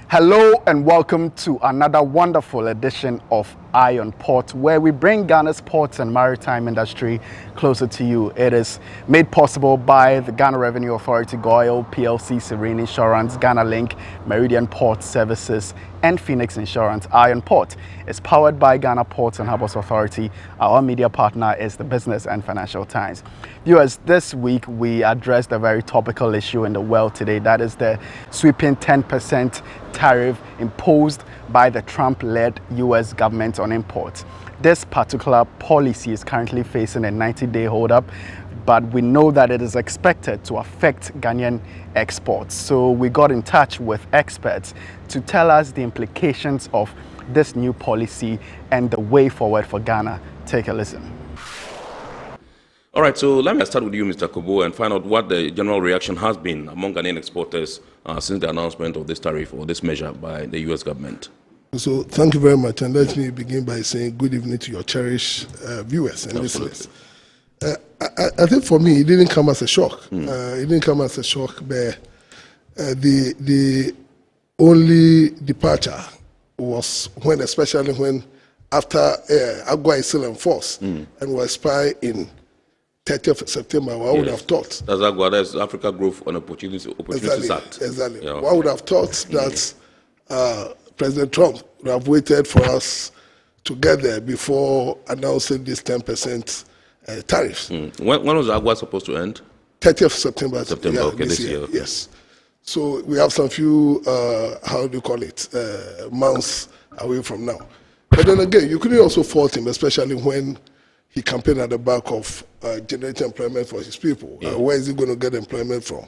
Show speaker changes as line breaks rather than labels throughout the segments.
Hello and welcome to another wonderful edition of Eye on Port, where we bring Ghana's ports and maritime industry closer to you. It is made possible by the Ghana Revenue Authority, GOIL, PLC, Serene Insurance, Ghana Link, Meridian Port Services, and Phoenix Insurance. Eye on Port is powered by Ghana Ports and Harbours Authority. Our media partner is the Business and Financial Times. Viewers, this week we addressed a very topical issue in the world today. That is the sweeping 10% tariff imposed by the Trump-led U.S. government on imports. This particular policy is currently facing a 90-day hold-up, but we know that it is expected to affect Ghanaian exports. So we got in touch with experts to tell us the implications of this new policy and the way forward for Ghana. Take a listen.
All right, so let me start with you, Mr. Kobo, and find out what the general reaction has been among Ghanaian exporters since the announcement of this tariff or this measure by the U.S. government.
So thank you very much, and let me begin by saying good evening to your cherished viewers and listeners. I think for me, it didn't come as a shock. It didn't come as a shock, but the only departure was especially when after AGUA is still in force and will expire in 30th of September, one would have thought.
That's AGUA, that's Africa Growth and Opportunities Act.
Exactly.
Yeah.
One would have thought that President Trump would have waited for us to get there before announcing this 10% tariffs.
When was AGUA supposed to end?
30th of September.
September, okay, this year. Okay.
Yes. So we have some few, months away from now. But then again, you couldn't also fault him, especially when he campaigned at the back of generating employment for his people.
Yeah.
Where is he going to get employment from?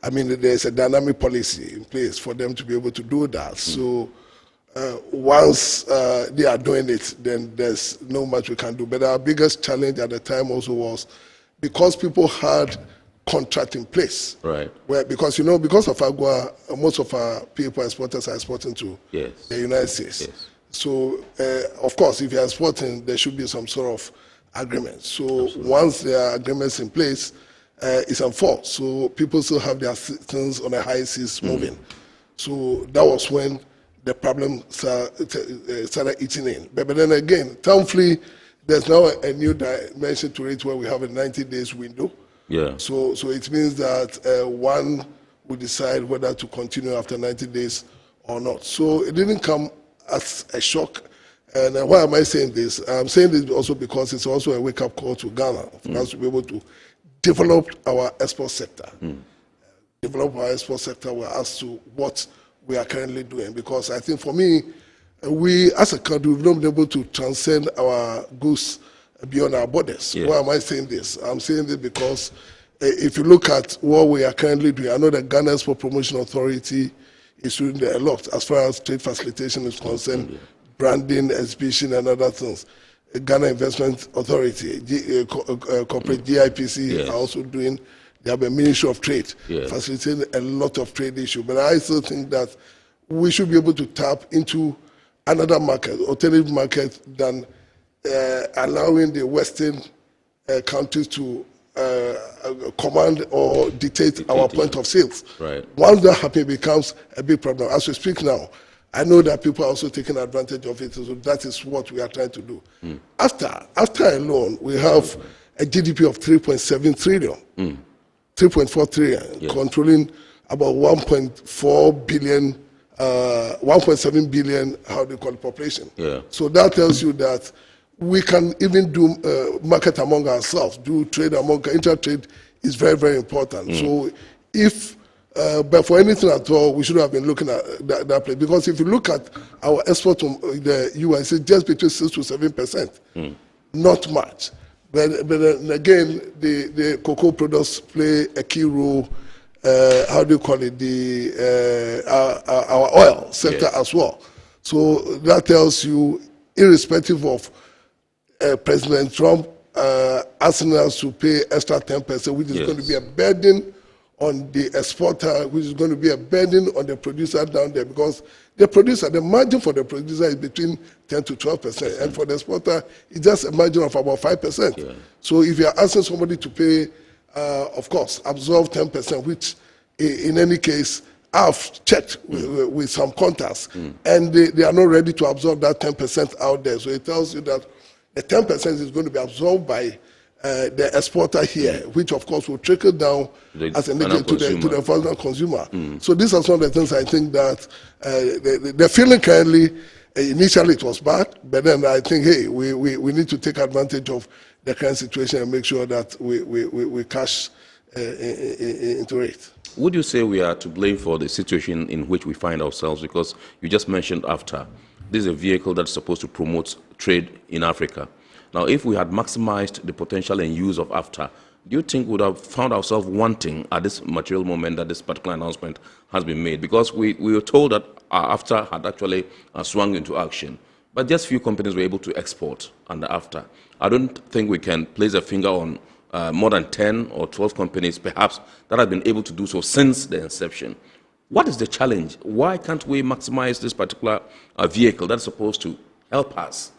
I mean, there's a dynamic policy in place for them to be able to do that. So once they are doing it, then there's no much we can do. But our biggest challenge at the time also was because people had contract in place.
Right.
Where, because of AGUA, most of our people exporters are exporting to the United States.
Yes.
So, of course, if you're exporting, there should be some sort of agreement. So once there are agreements in place, it's enforced. So people still have their things on the high seas moving. So that was when the problem started eating in. But then again, thankfully, there's now a new dimension to it where we have a 90 days window.
Yeah.
So it means that one will decide whether to continue after 90 days or not. So it didn't come as a shock. And why am I saying this? I'm saying this also because it's also a wake-up call to Ghana for us to be able to develop our export sector. Develop our export sector as to what we are currently doing. Because I think for me, we as a country, we've not been able to transcend our goods beyond our borders.
Yeah.
Why am I saying this? I'm saying this because if you look at what we are currently doing, I know that Ghana Export Promotion Authority is doing a lot as far as trade facilitation is concerned, branding, exhibition, and other things. Ghana Investment Authority, corporate GIPC are also doing. They have a Ministry of Trade, facilitating a lot of trade issues. But I still think that we should be able to tap into another market, alternative market, than allowing the Western countries to command or dictate our point of sales.
Right.
Once that happens, it becomes a big problem. As we speak now, I know that people are also taking advantage of it, so that is what we are trying to do. After alone, we have a GDP of 3.7 trillion, 3.4 trillion, controlling about 1.4 billion, 1.7 billion, population.
Yeah.
So that tells you that we can even do market among ourselves, do trade among, inter-trade is very, very important. So if, but for anything at all, we should have been looking at that place. Because if you look at our export to the US, it's just between 6 to 7%, not much. But again, the cocoa products play a key role, our oil sector as well. So that tells you, irrespective of President Trump asking us to pay extra 10%, which is going to be a burden on the exporter, which is going to be a burden on the producer down there, because the margin for the producer is between 10 to 12%, and for the exporter, it's just a margin of about 5%. So if you're asking somebody to pay, of course, absorb 10%, which in any case I've checked with some contacts, and they are not ready to absorb that 10% out there. So it tells you that the 10% is going to be absorbed by the exporter here, which of course will trickle down as a negative to the final consumer. So these are some of the things I think that the feeling currently, initially it was bad, but then I think, hey, we need to take advantage of the current situation and make sure that we cash into it.
Would you say we are to blame for the situation in which we find ourselves? Because you just mentioned AFTA. This is a vehicle that's supposed to promote trade in Africa. Now, if we had maximized the potential and use of AFTA, do you think we would have found ourselves wanting at this material moment that this particular announcement has been made? Because we were told that AFTA had actually swung into action, but just few companies were able to export under AFTA. I don't think we can place a finger on more than 10 or 12 companies, perhaps, that have been able to do so since the inception. What is the challenge? Why can't we maximize this particular vehicle that's supposed to help us,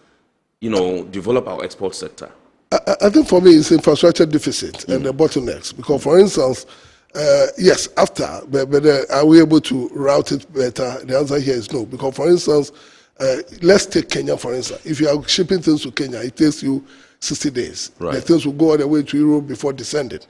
develop our export sector?
I think for me it's infrastructure deficit and the bottlenecks. Because, for instance, yes, after, but are we able to route it better? The answer here is no. Because, for instance, let's take Kenya, for instance. If you are shipping things to Kenya, it takes you 60 days. Right. The things will go all the way to Europe before descending,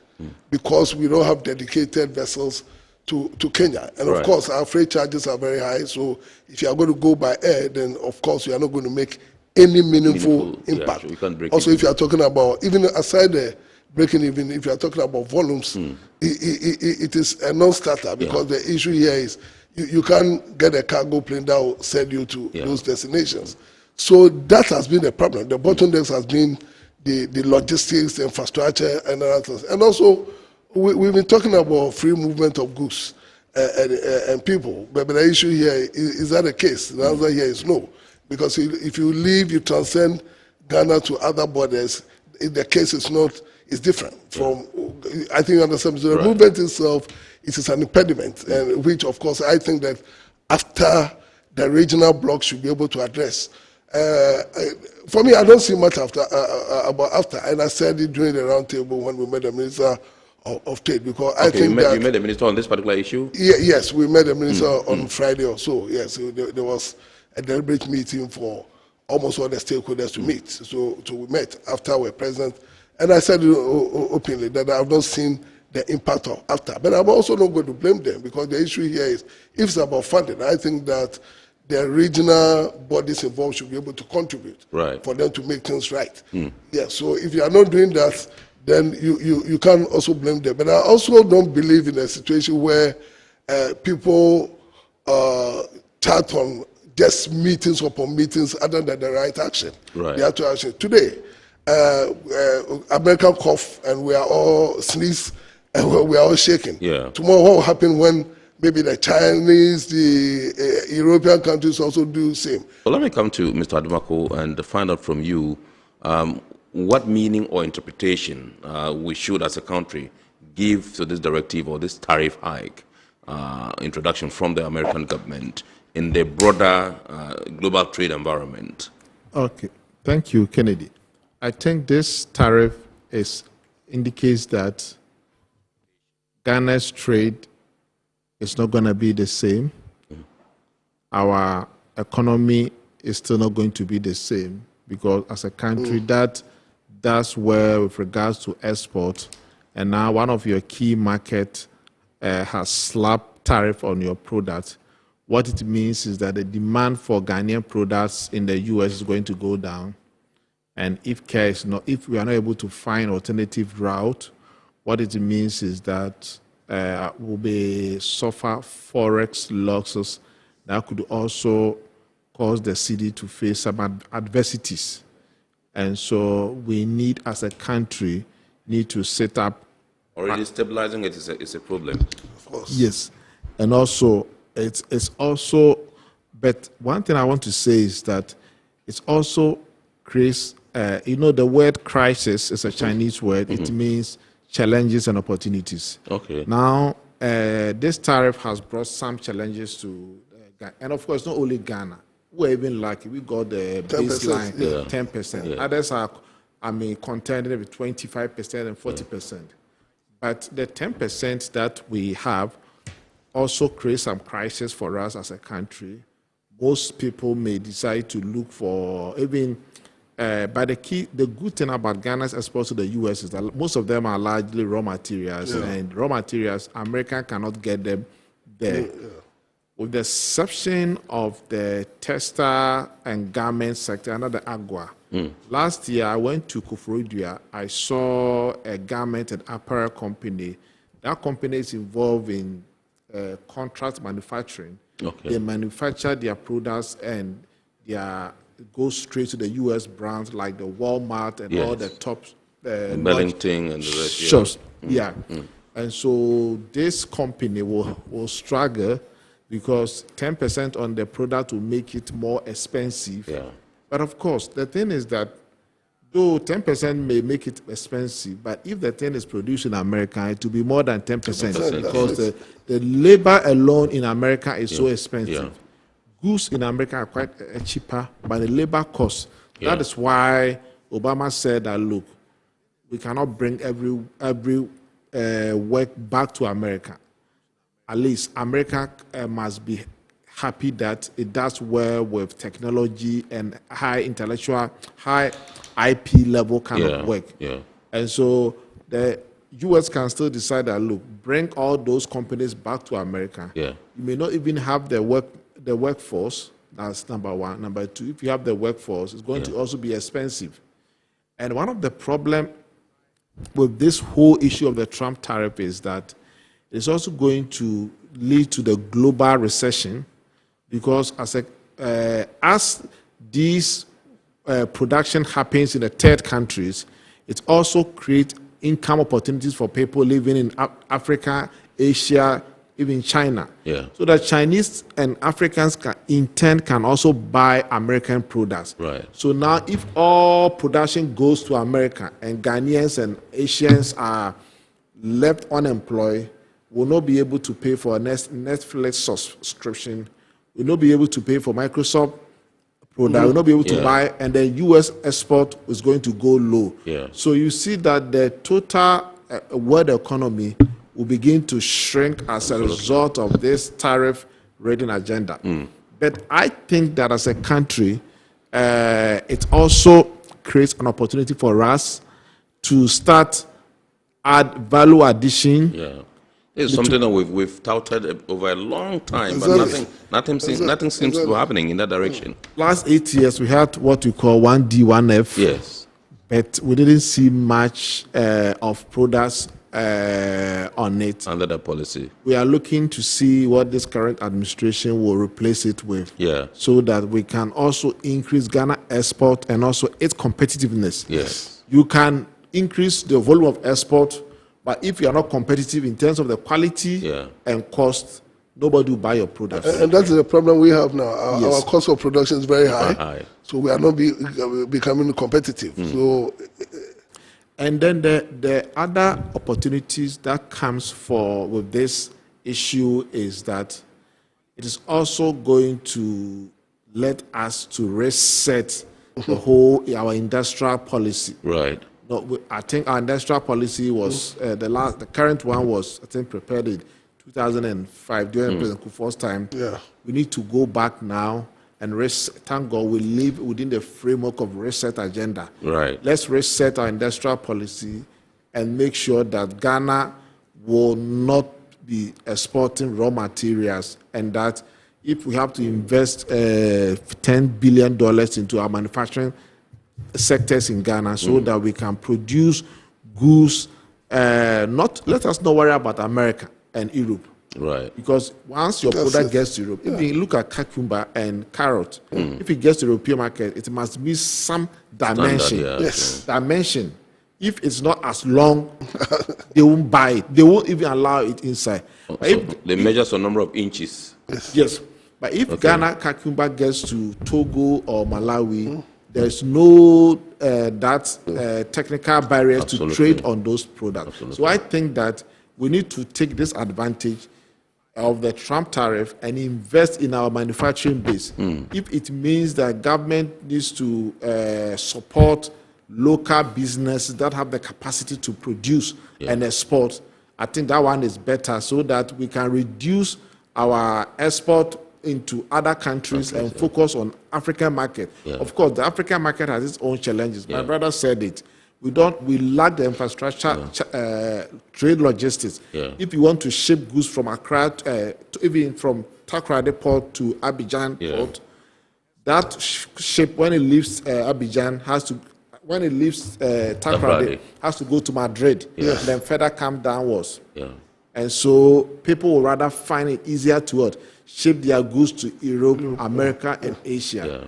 because we don't have dedicated vessels to Kenya. And of course, our freight charges are very high. So if you are going to go by air, then of course you are not going to make any meaningful impact. Yeah, so also, if you are talking about, even aside the breaking even, if you are talking about volumes, it is a non-starter, because the issue here is you can't get a cargo plane that will send you to those destinations. So that has been the problem. The bottlenecks has been the logistics, the infrastructure, and other things. And also, we've been talking about free movement of goods and people, but the issue here is that the case? The answer here is no, because if you leave, you transcend Ghana to other borders, the case is not. It's different from. I think you understand. So the movement itself is an impediment, and which of course I think that after the regional bloc should be able to address. For me, I don't see much about after, and I said it during the roundtable when we met the Minister of Trade, because I think that
you met the minister on this particular issue.
Yes, we met the minister on Friday or so. Yes, there was a deliberate meeting for almost all the stakeholders to meet. So we met after we were present, and I said openly that I have not seen the impact of after, but I'm also not going to blame them, because the issue here is if it's about funding, I think that the regional bodies involved should be able to contribute for them to make things right. Yeah, so if you are not doing that, then you can also blame them. But I also don't believe in a situation where people chat on just meetings upon meetings other than the right action. The actual action. Today, American cough and we are all sneeze and we are all shaking. Tomorrow, what will happen when maybe the Chinese, the European countries also do the same?
Well, let me come to Mr. Adumako and find out from you what meaning or interpretation we should, as a country, give to this directive or this tariff hike introduction from the American government in the broader global trade environment.
Okay, thank you, Kennedy. I think this tariff indicates that Ghana's trade is not going to be the same. Our economy is still not going to be the same, because as a country that's where, with regards to export, and now one of your key markets has slapped tariff on your product. What it means is that the demand for Ghanaian products in the US is going to go down. And if we are not able to find alternative route, what it means is that we'll suffer forex losses that could also cause the city to face some adversities. And so we need, as a country, to set up.
Already stabilizing it is a problem.
Of course.
Yes. And also, it's also, but one thing I want to say is that it's also creates, the word crisis is a Chinese word. It means challenges and opportunities.
Okay.
Now, this tariff has brought some challenges to Ghana. And of course, not only Ghana. We're even lucky. We got the 10%, baseline, 10%. Yeah. Others are, contending with 25% and 40%. But the 10% that we have also create some crisis for us as a country. Most people may decide to look for even, but the good thing about Ghana's exports to the U.S. is that most of them are largely raw materials, and raw materials, America cannot get them there. With the exception of the textile and garment sector, another agua. Last year, I went to Takoradi. I saw a garment and apparel company. That company is involved in contract manufacturing. Okay. They manufacture their products and they go straight to the U.S. brands like the Walmart and all the top
Bellington and the rest.
Shops. And so this company will struggle because 10% on the product will make it more expensive. But of course, the thing is that though 10% may make it expensive, but if the thing is produced in America, it will be more than 10% because the labor alone in America is so expensive. Goods in America are quite cheaper, but the labor cost. That is why Obama said that, look, we cannot bring every work back to America. At least America must be happy that it does well with technology and high IP level kind of work. And so the U.S. can still decide that, look, bring all those companies back to America. You may not even have the workforce. That's number one. Number two, if you have the workforce, it's going to also be expensive. And one of the problems with this whole issue of the Trump tariff is that it's also going to lead to the global recession because as these production happens in the third countries, it also creates income opportunities for people living in Africa, Asia, even China. So that Chinese and Africans can also buy American products. So now if all production goes to America and Ghanaians and Asians are left unemployed, will not be able to pay for a Netflix subscription, will not be able to pay for Microsoft product, will not be able to buy, and then U.S. export is going to go low. So you see that the total world economy will begin to shrink as a result of this tariff raiding agenda. But I think that as a country, it also creates an opportunity for us to start add value addition.
It's something that we've touted over a long time, but nothing seems to be happening in that direction.
Last 8 years, we had what we call 1D, 1F. But we didn't see much of products on it.
Under the policy.
We are looking to see what this current administration will replace it with. So that we can also increase Ghana export and also its competitiveness. You can increase the volume of export, but if you are not competitive in terms of the quality and cost, nobody will buy your products.
And that's the problem we have now. Our cost of production is very high. So we are not becoming competitive. So,
and then the other opportunities that comes with this issue is that it is also going to let us to reset our industrial policy. No, I think our industrial policy was the current one was, I think, prepared in 2005 during President Kufuor's time. We need to go back now and thank God we live within the framework of reset agenda. Let's reset our industrial policy and make sure that Ghana will not be exporting raw materials, and that if we have to invest $10 billion into our manufacturing sectors in Ghana so that we can produce goods, let us not worry about America and Europe. Because once your product gets to Europe, if you look at cucumber and carrot, if it gets to the European market, it must be some dimension. Dimension. If it's not as long, they won't buy it. They won't even allow it inside.
They measure some number of inches.
But if Ghana cucumber gets to Togo or Malawi, there's no technical barriers to trade on those products. So I think that we need to take this advantage of the Trump tariff and invest in our manufacturing base. If it means that government needs to support local businesses that have the capacity to produce and export, I think that one is better so that we can reduce our export into other countries and focus on African market.
Yeah.
Of course, the African market has its own challenges. My brother said it. We lack the infrastructure, trade logistics.
Yeah.
If you want to ship goods from Accra, even from Takoradi port to Abidjan port, that ship, when it leaves Abidjan, when it leaves Takoradi, has to go to Madrid, then further come downwards.
Yeah.
And so people will rather find it easier to ship their goods to Europe, America, and Asia.
Yeah.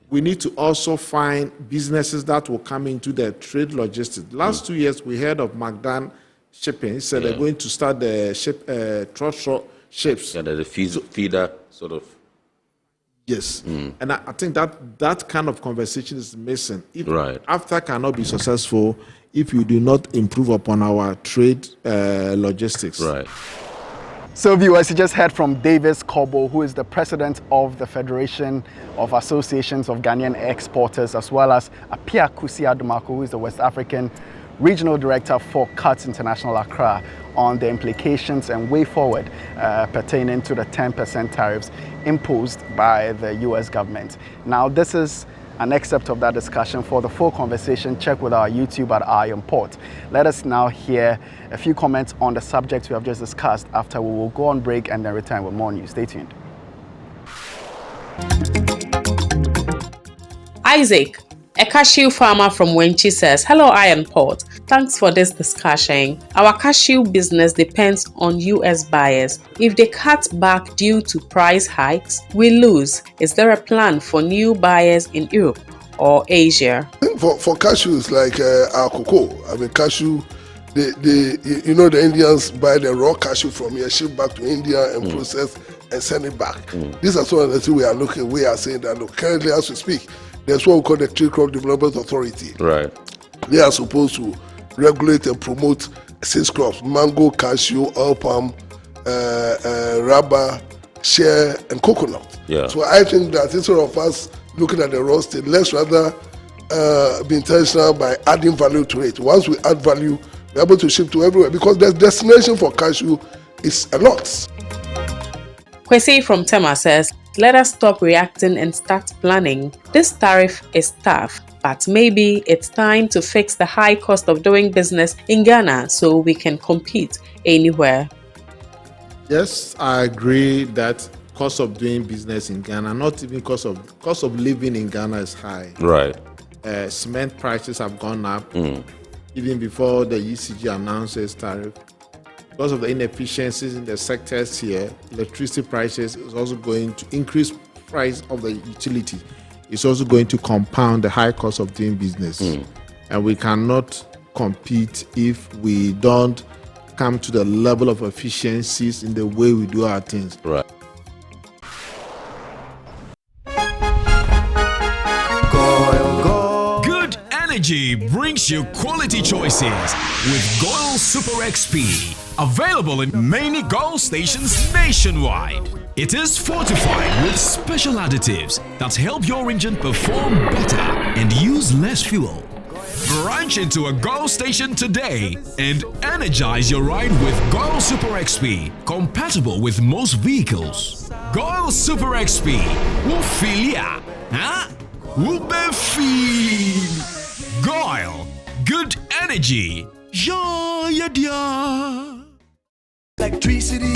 We need to also find businesses that will come into the trade logistics. Last 2 years, we heard of Magdan Shipping. He said they're going to start the ship, ships.
Yeah, there's a feeder sort of.
Yes. And I think that kind of conversation is missing. If
Right.
AFTA cannot be successful if you do not improve upon our trade logistics.
Right.
So viewers, you just heard from Davis Kobo, who is the president of the Federation of Associations of Ghanaian Exporters, as well as Apia Kusi Adumako, who is the West African Regional Director for CUTS International Accra, on the implications and way forward pertaining to the 10% tariffs imposed by the US government. Now, this is an excerpt of that discussion. For the full conversation, check with our YouTube at Eye on Port. Let us now hear a few comments on the subjects we have just discussed. After we will go on break and then return with more news. Stay tuned.
Isaac, a cashew farmer from Wenchi, says, "Hello, Iron Port. Thanks for this discussion. Our cashew business depends on US buyers. If they cut back due to price hikes, we lose. Is there a plan for new buyers in Europe or Asia?"
I think for cashews, like our cocoa, cashew, the Indians buy the raw cashew from here, ship back to India and process and send it back. These are some of the things we are saying that, look, currently as we speak, there's what we call the Trade Crop Development Authority.
Right.
They are supposed to regulate and promote 6 crops: mango, cashew, oil palm, rubber, shea, and coconut.
Yeah.
So I think that instead of us looking at the raw state, let's rather be intentional by adding value to it. Once we add value, we're able to ship to everywhere, because the destination for cashew is a lot.
Kwesi from Tema says, "Let us stop reacting and start planning. This tariff is tough, but maybe it's time to fix the high cost of doing business in Ghana so we can compete anywhere."
Yes, I agree that cost of doing business in Ghana, not even cost of living in Ghana, is high.
Right.
Cement prices have gone up even before the ECG announces tariff. Because of the inefficiencies in the sectors here, electricity prices is also going to increase price of the utility. It's also going to compound the high cost of doing business. And we cannot compete if we don't come to the level of efficiencies in the way we do our things.
Right.
Good energy brings you quality choices with Goil Super XP. Available in many Goil stations nationwide. It is fortified with special additives that help your engine perform better and use less fuel. Branch into a Goil station today and energize your ride with Goil Super XP, compatible with most vehicles. Goil Super XP, Wufilia, huh? Wubefeel. Goil, good energy. Yeah, yeah.
Electricity,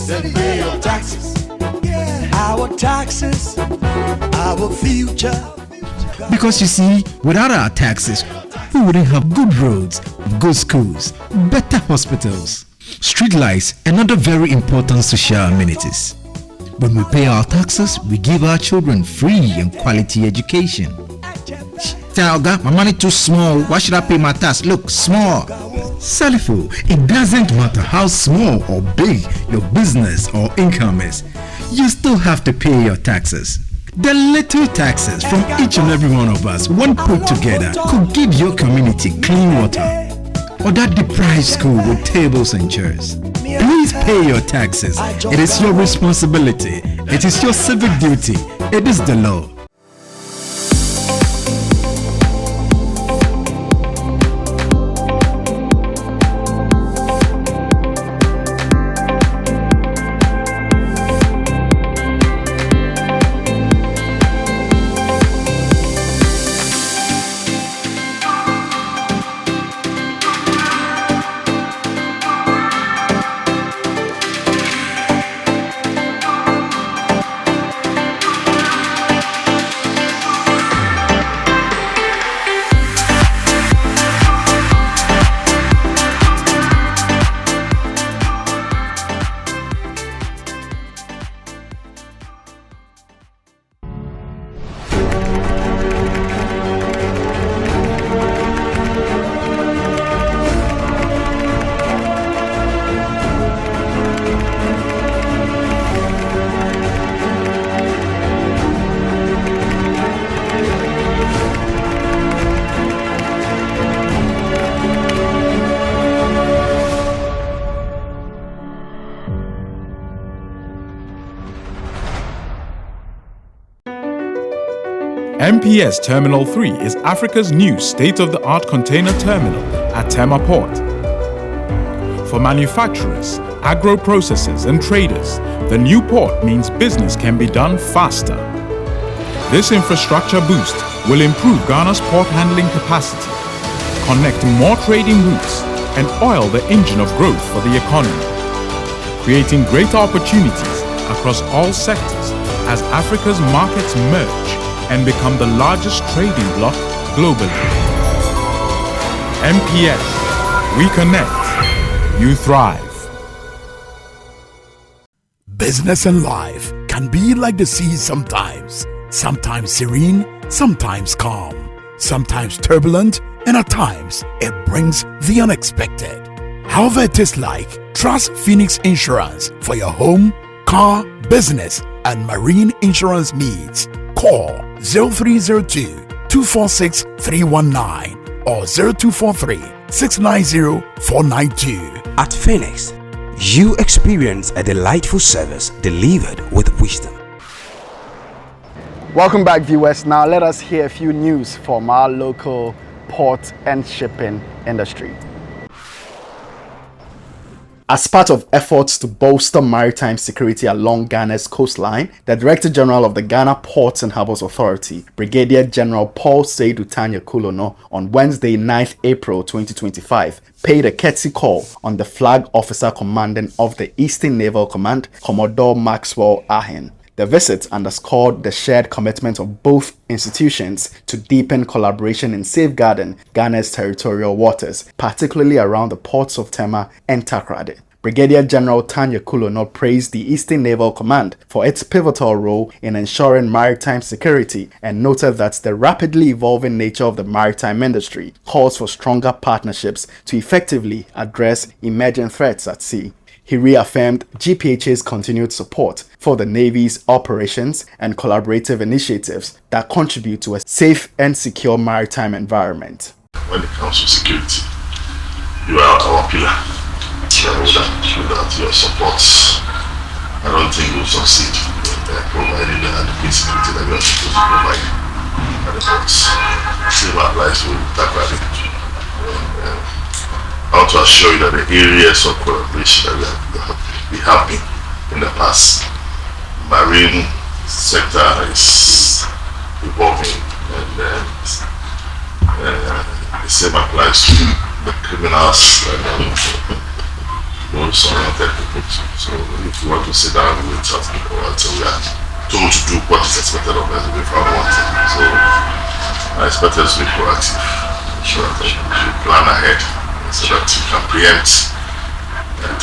then pay your taxes. Yeah. Our taxes, our future.
Because you see, without our taxes, we wouldn't have good roads, good schools, better hospitals, street lights, and other very important social amenities. When we pay our taxes, we give our children free and quality education. Talga, my money too small. Why should I pay my tax? Look, small. Salifo, it doesn't matter how small or big your business or income is, you still have to pay your taxes. The little taxes from each and every one of us, when put together, could give your community clean water or that deprived school with tables and chairs. Please pay your taxes. It is your responsibility. It is your civic duty. It is the law.
MPS Terminal 3 is Africa's new state-of-the-art container terminal at Tema Port. For manufacturers, agro-processors and traders, the new port means business can be done faster. This infrastructure boost will improve Ghana's port handling capacity, connect more trading routes, and oil the engine of growth for the economy, creating greater opportunities across all sectors as Africa's markets merge and become the largest trading bloc globally. MPS, we connect, you thrive.
Business and life can be like the sea sometimes. Sometimes serene, sometimes calm, sometimes turbulent, and at times it brings the unexpected. However it is like, trust Phoenix Insurance for your home, car, business, and marine insurance needs. Call 0302-246-319 or 0243-690-492.
At Phoenix, you experience a delightful service delivered with wisdom.
Welcome back, viewers. Now let us hear a few news from our local port and shipping industry. As part of efforts to bolster maritime security along Ghana's coastline, the Director General of the Ghana Ports and Harbours Authority, Brigadier General Paul Seydou Tanya Kulono, on Wednesday, 9th April 2025, paid a courtesy call on the Flag Officer Commandant of the Eastern Naval Command, Commodore Maxwell Ahen. The visit underscored the shared commitment of both institutions to deepen collaboration in safeguarding Ghana's territorial waters, particularly around the ports of Tema and Takoradi. Brigadier General Tanya Kulono praised the Eastern Naval Command for its pivotal role in ensuring maritime security and noted that the rapidly evolving nature of the maritime industry calls for stronger partnerships to effectively address emerging threats at sea. He reaffirmed GPHA's continued support for the Navy's operations and collaborative initiatives that contribute to a safe and secure maritime environment.
When it comes to security, you are our pillar. So without your support, I don't think we'll succeed in providing the adequate security that we are supposed to provide at the ports. Same applies to Takoradi. I want to assure you that the areas of collaboration that we have been in the past, marine sector is evolving, and the same applies to the criminals and those oriented people. So if you want to sit down with us until we are told to do what is expected of us, we found one thing. So I expect us to be proactive, sure that we plan ahead, so that you can preempt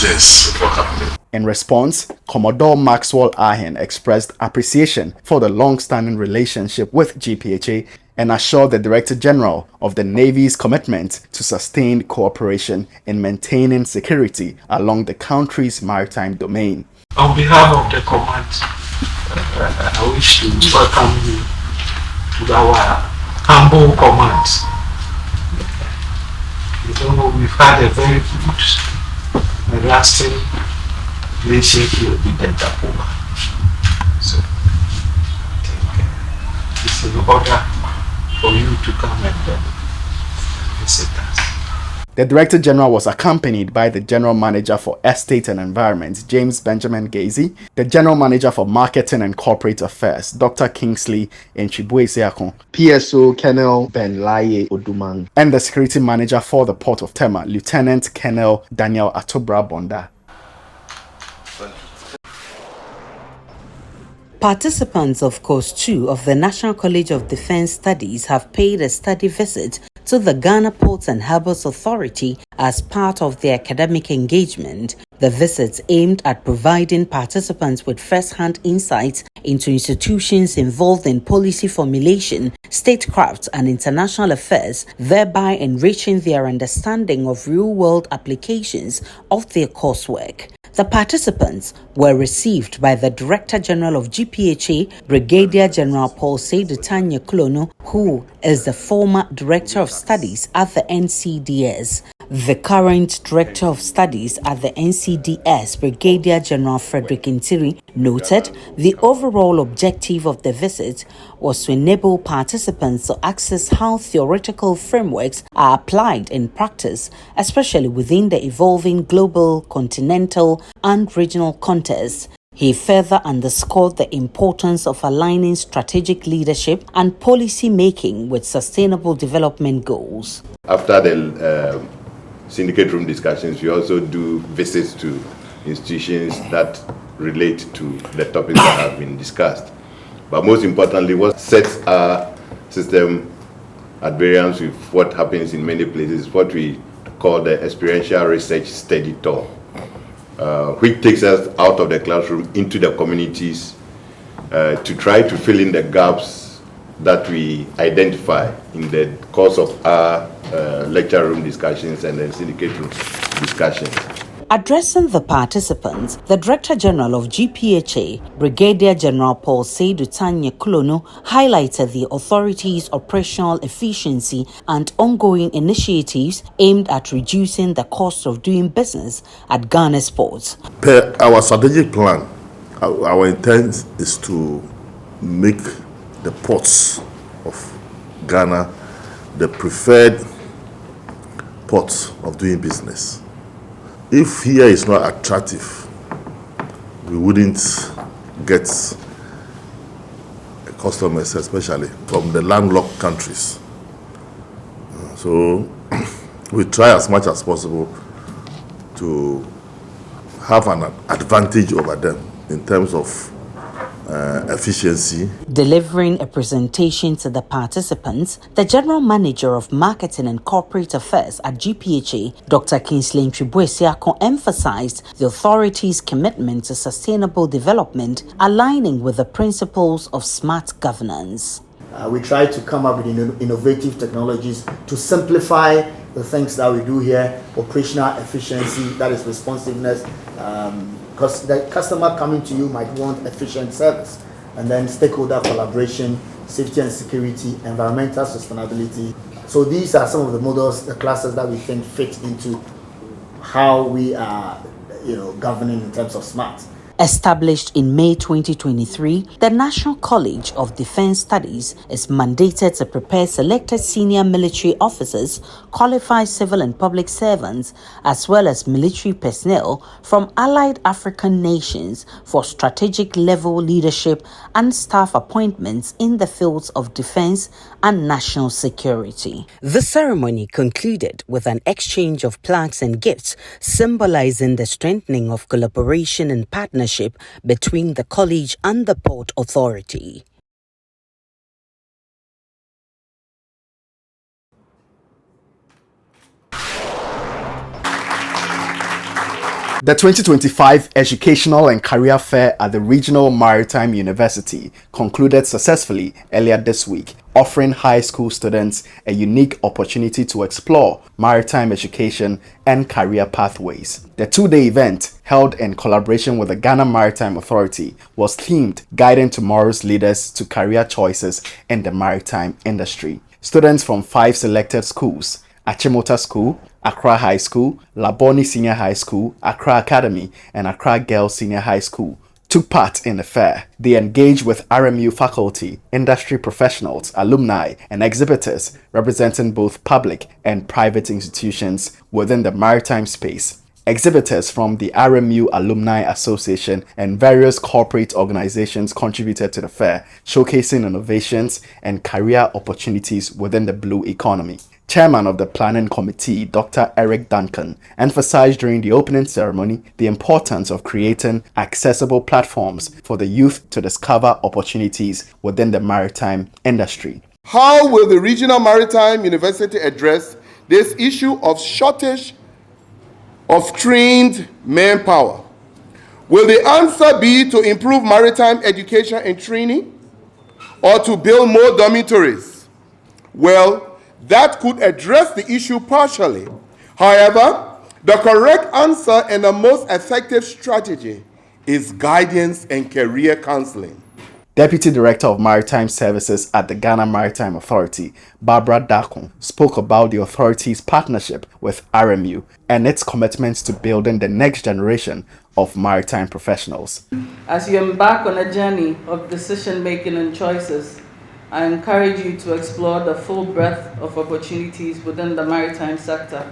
things before happening.
In response, Commodore Maxwell Ahen expressed appreciation for the long-standing relationship with GPHA and assured the Director General of the Navy's commitment to sustained cooperation in maintaining security along the country's maritime domain.
On behalf of the command, I wish to welcome you to our humble command. You know, we've had a very good and lasting relationship with the Takoradi. So I think it's an order for you to come and visit us.
The Director General was accompanied by the General Manager for Estate and Environment, James Benjamin Gazy, the General Manager for Marketing and Corporate Affairs, Dr. Kingsley Nchibwe-Seakon, PSO Colonel Benlaye Odumang, and the Security Manager for the Port of Tema, Lieutenant Colonel Daniel Atobra Bonda.
Participants of Course 2 of the National College of Defense Studies have paid a study visit to the Ghana Ports and Harbours Authority as part of their academic engagement. The visits aimed at providing participants with first-hand insights into institutions involved in policy formulation, statecraft, and international affairs, thereby enriching their understanding of real-world applications of their coursework. The participants were received by the Director General of GPHA, Brigadier General Paul Seydou Tanya Kulono, who is the former Director of Studies at the NCDS. The current Director of Studies at the NCDS, Brigadier General Frederick Ntiri, noted the overall objective of the visit was to enable participants to access how theoretical frameworks are applied in practice, especially within the evolving global, continental, and regional context. He further underscored the importance of aligning strategic leadership and policy making with sustainable development goals.
After the syndicate room discussions, we also do visits to institutions that relate to the topics that have been discussed. But most importantly, what sets our system at variance with what happens in many places is what we call the experiential research study tour, which takes us out of the classroom into the communities to try to fill in the gaps that we identify in the course of our lecture room discussions and then syndicate room discussions.
Addressing the participants, the Director General of GPHA, Brigadier General Paul Seydou Tanya Kulono, highlighted the authority's operational efficiency and ongoing initiatives aimed at reducing the cost of doing business at Ghana's ports.
Per our strategic plan, our intent is to make the ports of Ghana the preferred ports of doing business. If here is not attractive, we wouldn't get customers, especially from the landlocked countries. So we try as much as possible to have an advantage over them in terms of efficiency.
Delivering a presentation to the participants, the General Manager of Marketing and Corporate Affairs at GPHA, Dr. Kingsley Ntribuesiako, emphasized the authority's commitment to sustainable development, aligning with the principles of smart governance.
We try to come up with innovative technologies to simplify the things that we do here, operational efficiency, that is responsiveness, because the customer coming to you might want efficient service, and then stakeholder collaboration, safety and security, environmental sustainability. So these are some of the models, the classes that we think fit into how we are, governing in terms of smart.
Established in May 2023, the National College of Defense Studies is mandated to prepare selected senior military officers, qualified civil and public servants, as well as military personnel from allied African nations for strategic level leadership and staff appointments in the fields of defense and national security. The ceremony concluded with an exchange of plaques and gifts symbolizing the strengthening of collaboration and partnership between the college and the Port Authority.
The 2025 Educational and Career Fair at the Regional Maritime University concluded successfully earlier this week, offering high school students a unique opportunity to explore maritime education and career pathways. The two-day event, held in collaboration with the Ghana Maritime Authority, was themed Guiding Tomorrow's Leaders to Career Choices in the Maritime Industry. Students from 5 selected schools, Achimota School, Accra High School, Laboni Senior High School, Accra Academy, and Accra Girls Senior High School, took part in the fair. They engaged with RMU faculty, industry professionals, alumni, and exhibitors representing both public and private institutions within the maritime space. Exhibitors from the RMU Alumni Association and various corporate organizations contributed to the fair, showcasing innovations and career opportunities within the blue economy. Chairman of the Planning Committee, Dr. Eric Duncan, emphasized during the opening ceremony the importance of creating accessible platforms for the youth to discover opportunities within the maritime industry.
How will the Regional Maritime University address this issue of shortage of trained manpower? Will the answer be to improve maritime education and training, or to build more dormitories? Well, that could address the issue partially. However, the correct answer and the most effective strategy is guidance and career counseling.
Deputy Director of Maritime Services at the Ghana Maritime Authority, Barbara Dakon, spoke about the authority's partnership with RMU and its commitments to building the next generation of maritime professionals.
As you embark on a journey of decision-making and choices, I encourage you to explore the full breadth of opportunities within the maritime sector.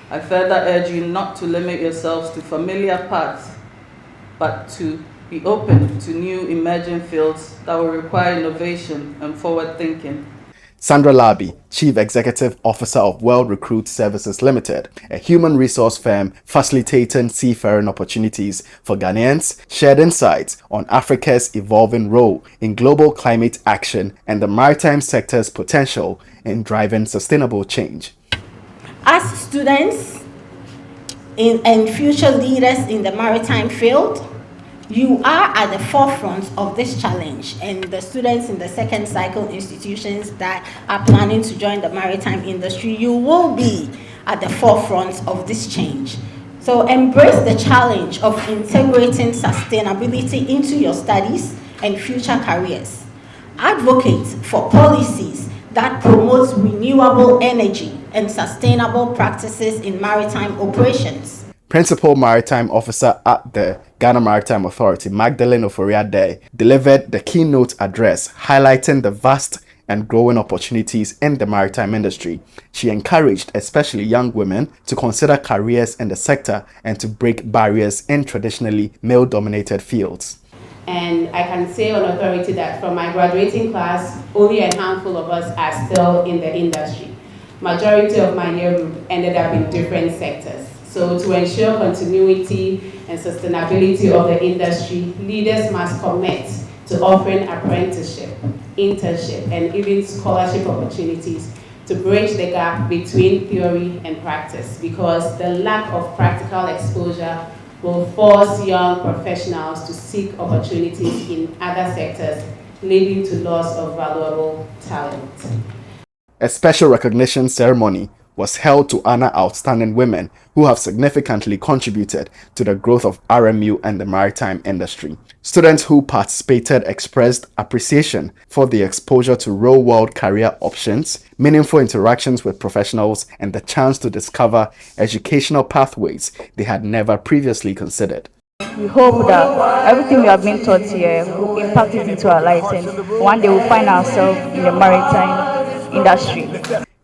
I further urge you not to limit yourselves to familiar paths, but to be open to new emerging fields that will require innovation and forward thinking.
Sandra Labi, Chief Executive Officer of World Recruit Services Limited, a human resource firm facilitating seafaring opportunities for Ghanaians, shared insights on Africa's evolving role in global climate action and the maritime sector's potential in driving sustainable change.
As students and future leaders in the maritime field, you are at the forefront of this challenge, and the students in the second cycle institutions that are planning to join the maritime industry, you will be at the forefront of this change. So embrace the challenge of integrating sustainability into your studies and future careers. Advocate for policies that promote renewable energy and sustainable practices in maritime operations.
Principal Maritime Officer at the Ghana Maritime Authority, Magdalene Oforiade, delivered the keynote address highlighting the vast and growing opportunities in the maritime industry. She encouraged especially young women to consider careers in the sector and to break barriers in traditionally male-dominated fields.
And I can say on authority that from my graduating class, only a handful of us are still in the industry. Majority of my year group ended up in different sectors. So to ensure continuity and sustainability of the industry, leaders must commit to offering apprenticeship, internship, and even scholarship opportunities to bridge the gap between theory and practice, because the lack of practical exposure will force young professionals to seek opportunities in other sectors, leading to loss of valuable talent.
A special recognition ceremony was held to honor outstanding women who have significantly contributed to the growth of RMU and the maritime industry. Students who participated expressed appreciation for the exposure to real-world career options, meaningful interactions with professionals, and the chance to discover educational pathways they had never previously considered.
We hope that everything we have been taught here will impact it into our lives, and one day we'll find ourselves in the maritime industry.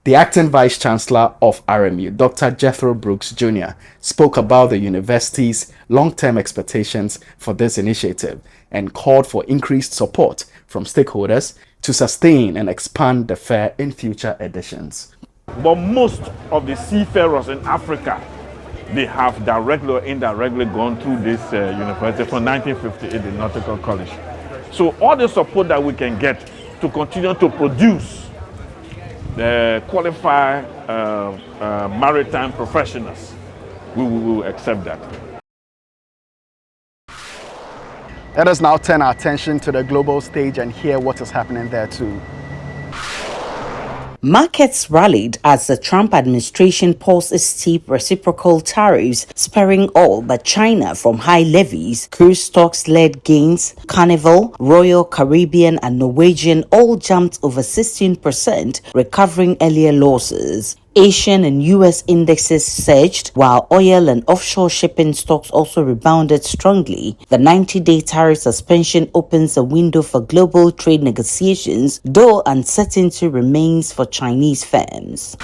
The acting Vice Chancellor of RMU, Dr. Jethro Brooks Jr., spoke about the university's long-term expectations for this initiative and called for increased support from stakeholders to sustain and expand the fair in future editions.
But most of the seafarers in Africa, they have directly or indirectly gone through this university from 1958, the Nautical College. So all the support that we can get to continue to produce the qualified maritime professionals, we will accept that.
Let us now turn our attention to the global stage and hear what is happening there too.
Markets rallied as the Trump administration paused its steep reciprocal tariffs, sparing all but China from high levies. Cruise stocks led gains. Carnival, Royal Caribbean, and Norwegian all jumped over 16%, recovering earlier losses. Asian and US indexes surged, while oil and offshore shipping stocks also rebounded strongly. The 90-day tariff suspension opens a window for global trade negotiations, though uncertainty remains for Chinese firms.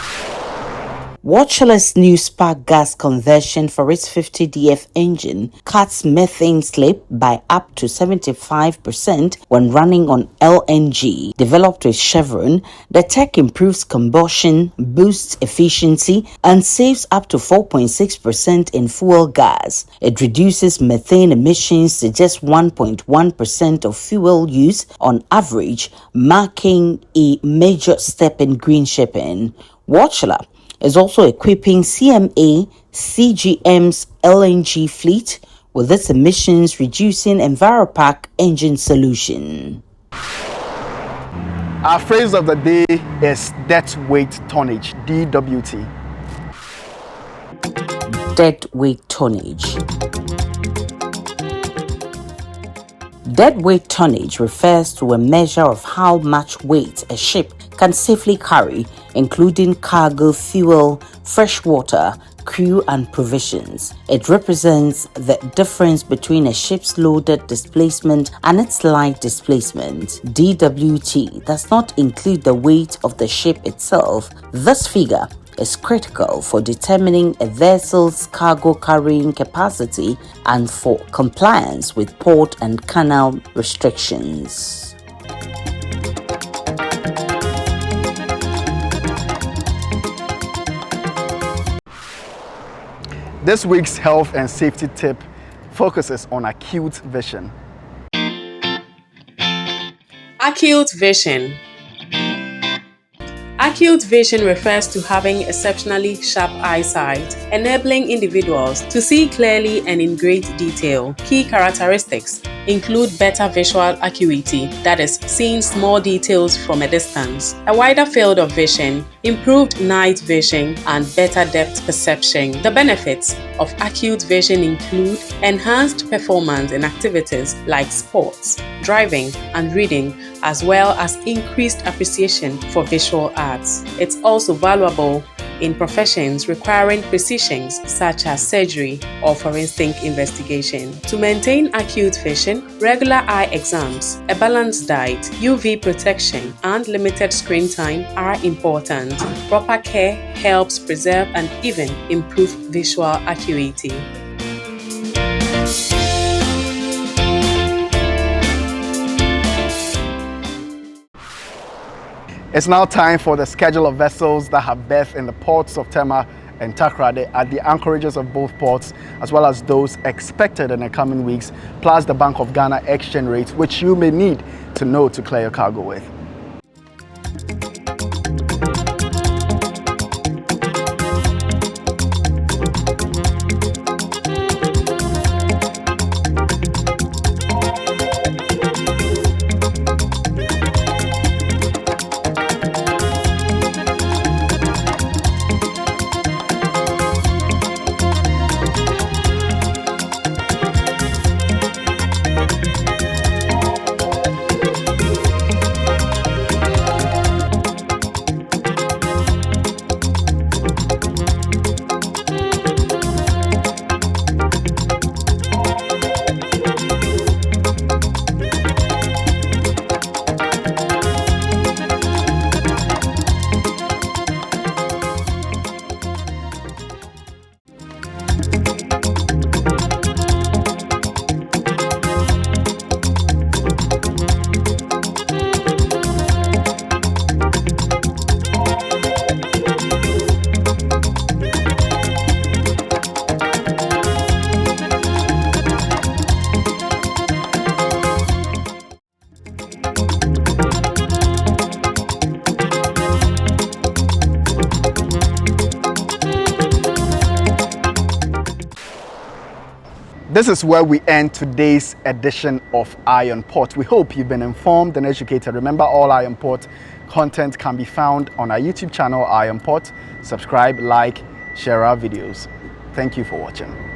Watcherless new spark gas conversion for its 50DF engine cuts methane slip by up to 75% when running on LNG. Developed with Chevron, the tech improves combustion, boosts efficiency, and saves up to 4.6% in fuel gas. It reduces methane emissions to just 1.1% of fuel use on average, marking a major step in green shipping. Watcherless is also equipping CMA CGM's LNG fleet with its emissions reducing EnviroPack engine solution.
Our phrase of the day is deadweight tonnage, DWT.
Deadweight tonnage. Deadweight tonnage refers to a measure of how much weight a ship can safely carry, including cargo, fuel, fresh water, crew and provisions. It represents the difference between a ship's loaded displacement and its light displacement. DWT does not include the weight of the ship itself. This figure is critical for determining a vessel's cargo carrying capacity and for compliance with port and canal restrictions.
This week's health and safety tip focuses on acute vision.
Acute vision. Acute vision refers to having exceptionally sharp eyesight, enabling individuals to see clearly and in great detail. Key characteristics include better visual acuity, that is, seeing small details from a distance, a wider field of vision, improved night vision, and better depth perception. The benefits of acute vision include enhanced performance in activities like sports, driving, and reading, as well as increased appreciation for visual arts. It's also valuable in professions requiring precision such as surgery or forensic investigation. To maintain acute vision, regular eye exams, a balanced diet, UV protection, and limited screen time are important. Proper care helps preserve and even improve visual acuity.
It's now time for the schedule of vessels that have berth in the ports of Tema and Takoradi at the anchorages of both ports, as well as those expected in the coming weeks, plus the Bank of Ghana exchange rates, which you may need to know to clear your cargo with. This is where we end today's edition of Eye on Port. We hope you've been informed and educated. Remember, all Eye on Port content can be found on our YouTube channel, Eye on Port. Subscribe, like, share our videos. Thank you for watching.